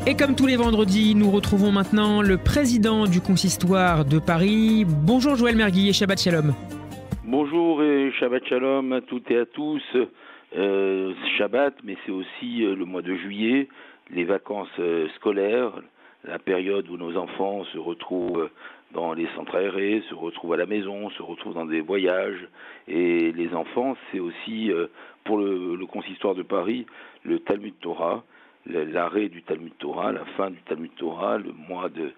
Et comme tous les vendredis, nous retrouvons maintenant le président du consistoire de Paris. Bonjour Joël Mergui et Shabbat Shalom. Bonjour et Shabbat Shalom à toutes et à tous. Shabbat, mais c'est aussi le mois de juillet, les vacances scolaires, la période où nos enfants se retrouvent dans les centres aérés, se retrouvent à la maison, se retrouvent dans des voyages. Et les enfants, c'est aussi pour le consistoire de Paris, le Talmud Torah, l'arrêt du Talmud Torah, la fin du Talmud Torah, le mois de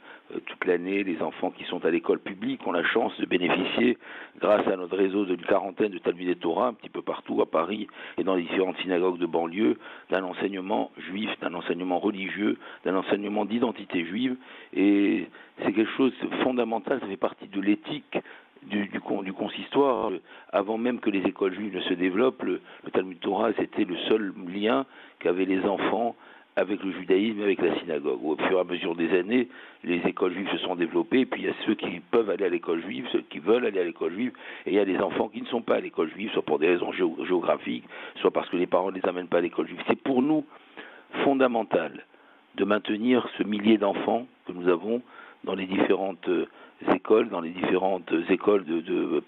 toute l'année, les enfants qui sont à l'école publique ont la chance de bénéficier, grâce à notre réseau d'une quarantaine de Talmud et Torah, un petit peu partout à Paris et dans les différentes synagogues de banlieue, d'un enseignement juif, d'un enseignement religieux, d'un enseignement d'identité juive. Et c'est quelque chose de fondamental, ça fait partie de l'éthique du consistoire. Avant même que les écoles juives ne se développent, le Talmud Torah, c'était le seul lien qu'avaient les enfants avec le judaïsme, avec la synagogue. Au fur et à mesure des années, les écoles juives se sont développées, et puis il y a ceux qui peuvent aller à l'école juive, ceux qui veulent aller à l'école juive, et il y a des enfants qui ne sont pas à l'école juive, soit pour des raisons géographiques, soit parce que les parents ne les amènent pas à l'école juive. C'est pour nous fondamental de maintenir ce millier d'enfants que nous avons dans les différentes écoles, dans les différentes écoles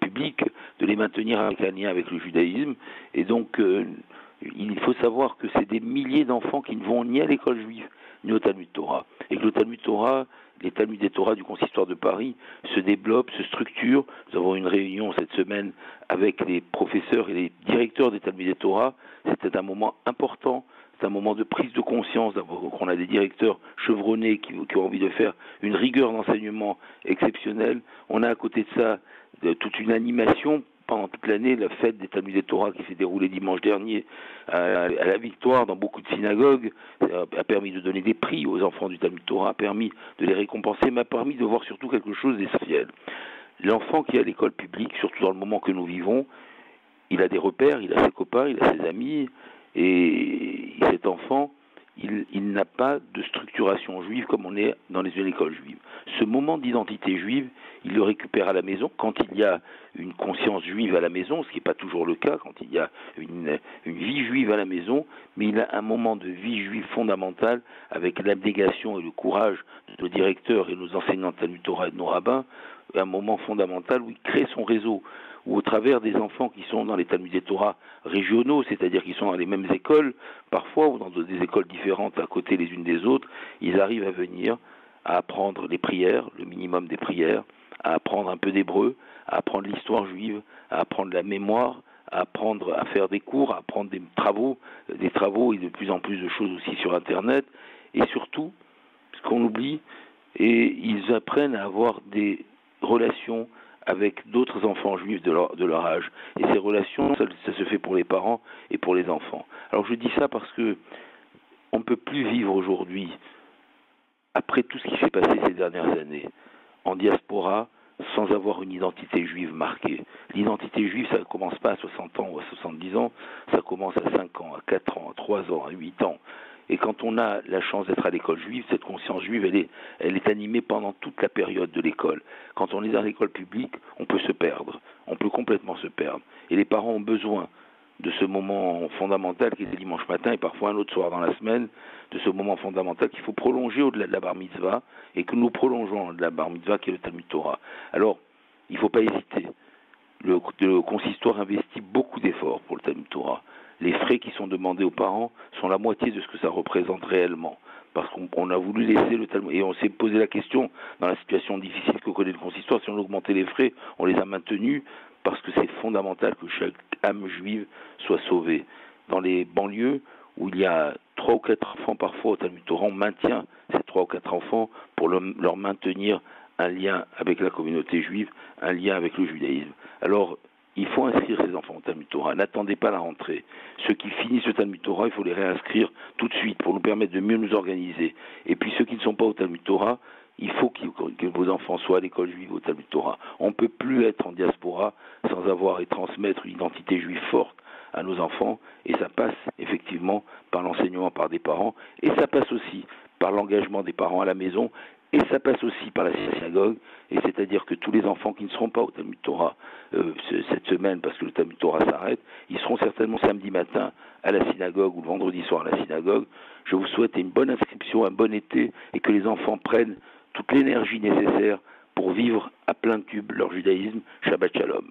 publiques, de les maintenir avec un lien avec le judaïsme. Et donc, il faut savoir que c'est des milliers d'enfants qui ne vont ni à l'école juive, ni au Talmud Torah. Et que le Talmud Torah, les Talmud et Torah du consistoire de Paris se développent, se structurent. Nous avons une réunion cette semaine avec les professeurs et les directeurs des Talmud et Torah. C'était un moment important. C'est un moment de prise de conscience, qu'on a des directeurs chevronnés qui ont envie de faire une rigueur d'enseignement exceptionnelle. On a à côté de ça toute une animation pendant toute l'année, la fête des Talmud et Torah qui s'est déroulée dimanche dernier à la Victoire dans beaucoup de synagogues, a permis de donner des prix aux enfants du Talmud Torah, a permis de les récompenser, mais a permis de voir surtout quelque chose d'essentiel. L'enfant qui est à l'école publique, surtout dans le moment que nous vivons, il a des repères, il a ses copains, il a ses amis, et cet enfant, il n'a pas de structuration juive comme on est dans les écoles juives. Ce moment d'identité juive, il le récupère à la maison quand il y a une conscience juive à la maison, ce qui n'est pas toujours le cas, quand il y a une vie juive à la maison, mais il a un moment de vie juive fondamental avec l'abnégation et le courage de nos directeurs et nos enseignants de Talmud Torah et de nos rabbins, un moment fondamental où il crée son réseau, ou au travers des enfants qui sont dans les Talmud et Torah régionaux, c'est-à-dire qui sont dans les mêmes écoles, parfois, ou dans des écoles différentes à côté les unes des autres, ils arrivent à venir à apprendre les prières, le minimum des prières, à apprendre un peu d'hébreu, à apprendre l'histoire juive, à apprendre la mémoire, à apprendre à faire des cours, à apprendre des travaux et de plus en plus de choses aussi sur Internet, et surtout, ce qu'on oublie, et ils apprennent à avoir des relations avec d'autres enfants juifs de leur âge. Et ces relations, ça se fait pour les parents et pour les enfants. Alors je dis ça parce que on ne peut plus vivre aujourd'hui, après tout ce qui s'est passé ces dernières années, en diaspora, sans avoir une identité juive marquée. L'identité juive, ça ne commence pas à 60 ans ou à 70 ans, ça commence à 5 ans, à 4 ans, à 3 ans, à 8 ans. Et quand on a la chance d'être à l'école juive, cette conscience juive, elle est animée pendant toute la période de l'école. Quand on est dans l'école publique, on peut se perdre. On peut complètement se perdre. Et les parents ont besoin de ce moment fondamental qui est le dimanche matin et parfois un autre soir dans la semaine, de ce moment fondamental qu'il faut prolonger au-delà de la bar mitzvah et que nous prolongeons au-delà de la bar mitzvah qui est le Talmud Torah. Alors, il ne faut pas hésiter. Le consistoire investit beaucoup d'efforts pour le Talmud Torah. Les frais qui sont demandés aux parents sont la moitié de ce que ça représente réellement. Parce qu'on a voulu laisser le Talmud, et on s'est posé la question, dans la situation difficile que connaît le consistoire, si on augmentait les frais, on les a maintenus, parce que c'est fondamental que chaque âme juive soit sauvée. Dans les banlieues, où il y a 3 ou 4 enfants parfois au Talmud Torah, on maintient ces 3 ou 4 enfants pour leur maintenir un lien avec la communauté juive, un lien avec le judaïsme. Alors, il faut inscrire ces enfants au Talmud Torah. N'attendez pas la rentrée. Ceux qui finissent le Talmud Torah, il faut les réinscrire tout de suite pour nous permettre de mieux nous organiser. Et puis ceux qui ne sont pas au Talmud Torah, il faut que vos enfants soient à l'école juive au Talmud Torah. On ne peut plus être en diaspora sans avoir et transmettre une identité juive forte à nos enfants. Et ça passe effectivement par l'enseignement par des parents. Et ça passe aussi par l'engagement des parents à la maison Et ça passe aussi par la synagogue, et c'est-à-dire que tous les enfants qui ne seront pas au Talmud Torah cette semaine, parce que le Talmud Torah s'arrête, ils seront certainement samedi matin à la synagogue ou le vendredi soir à la synagogue. Je vous souhaite une bonne inscription, un bon été, et que les enfants prennent toute l'énergie nécessaire pour vivre à plein tube leur judaïsme. Shabbat Shalom.